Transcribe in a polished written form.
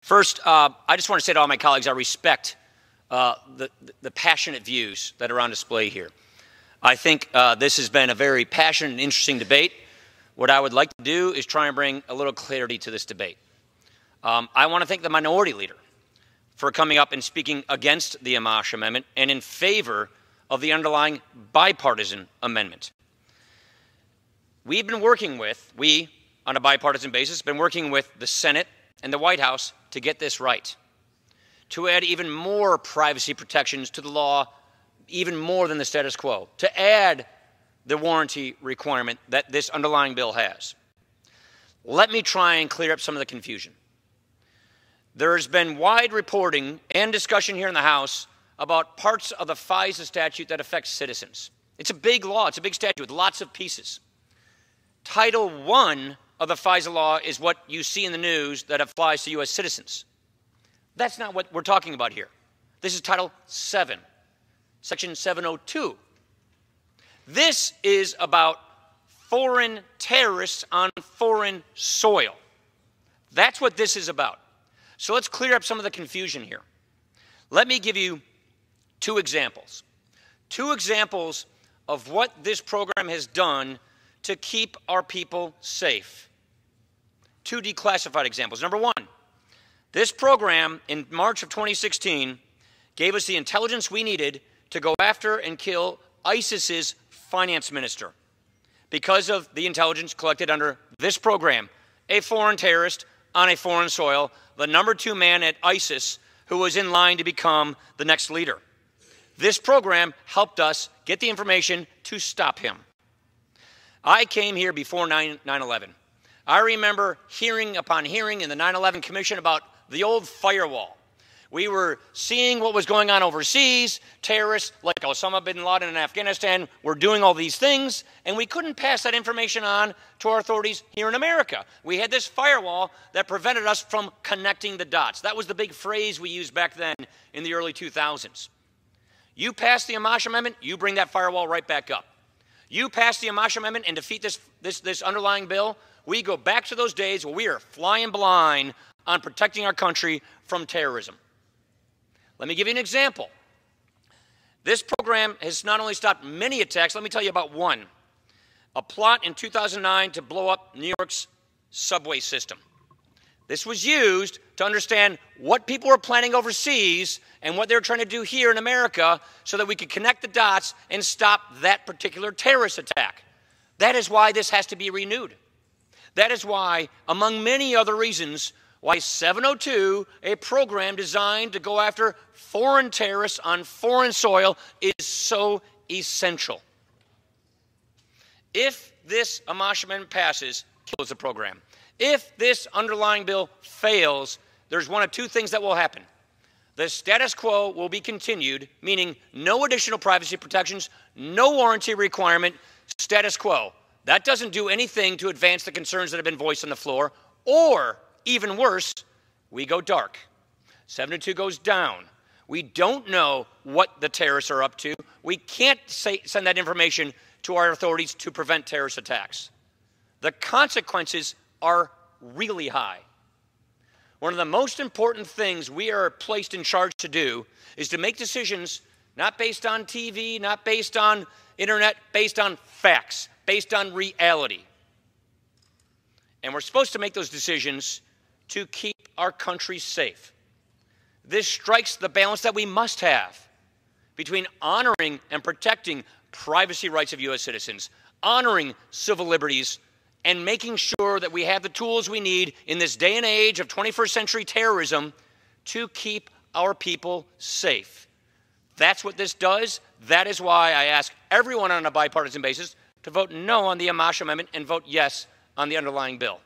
First, I just want to say to all my colleagues, I respect the passionate views that are on display here. I think this has been a very passionate and interesting debate. What I would like to do is try and bring a little clarity to this debate. I want to thank the minority leader for coming up and speaking against the Amash Amendment and in favor of the underlying bipartisan amendment. We've been working with, on a bipartisan basis, been working with the Senate and the White House to get this right, to add even more privacy protections to the law, even more than the status quo, to add the warranty requirement that this underlying bill has. Let me try and clear up some of the confusion. There's been wide reporting and discussion here in the House about parts of the FISA statute that affect citizens. It's a big law. It's a big statute with lots of pieces. Title I of the FISA law is what you see in the news that applies to U.S. citizens. That's not what we're talking about here. This is Title VII, Section 702. This is about foreign terrorists on foreign soil. That's what this is about. So let's clear up some of the confusion here. Let me give you two examples. Two examples of what this program has done to keep our people safe. Two declassified examples. Number one, this program in March of 2016 gave us the intelligence we needed to go after and kill ISIS's finance minister because of the intelligence collected under this program, a foreign terrorist on a foreign soil, the number 2 man at ISIS who was in line to become the next leader. This program helped us get the information to stop him. I came here before 9/11. I remember hearing upon hearing in the 9/11 Commission about the old firewall. We were seeing what was going on overseas. Terrorists like Osama bin Laden in Afghanistan were doing all these things, and we couldn't pass that information on to our authorities here in America. We had this firewall that prevented us from connecting the dots. That was the big phrase we used back then in the early 2000s. You pass the Amash Amendment, you bring that firewall right back up. You pass the Amash Amendment and defeat this underlying bill, we go back to those days where we are flying blind on protecting our country from terrorism. Let me give you an example. This program has not only stopped many attacks, let me tell you about one. A plot in 2009 to blow up New York's subway system. This was used to understand what people were planning overseas and what they were trying to do here in America so that we could connect the dots and stop that particular terrorist attack. That is why this has to be renewed. That is why, among many other reasons, why 702, a program designed to go after foreign terrorists on foreign soil, is so essential. If this Amash Amendment passes, kills the program. If this underlying bill fails, there's one of two things that will happen. The status quo will be continued, meaning no additional privacy protections, no warranty requirement, status quo. That doesn't do anything to advance the concerns that have been voiced on the floor, or even worse, we go dark. 702 goes down. We don't know what the terrorists are up to. We can't send that information to our authorities to prevent terrorist attacks. The consequences are really high. One of the most important things we are placed in charge to do is to make decisions not based on TV, not based on internet, based on facts, based on reality. And we're supposed to make those decisions to keep our country safe. This strikes the balance that we must have between honoring and protecting privacy rights of U.S. citizens, honoring civil liberties, and making sure that we have the tools we need in this day and age of 21st century terrorism to keep our people safe. That's what this does. That is why I ask everyone on a bipartisan basis to vote no on the Amash Amendment and vote yes on the underlying bill.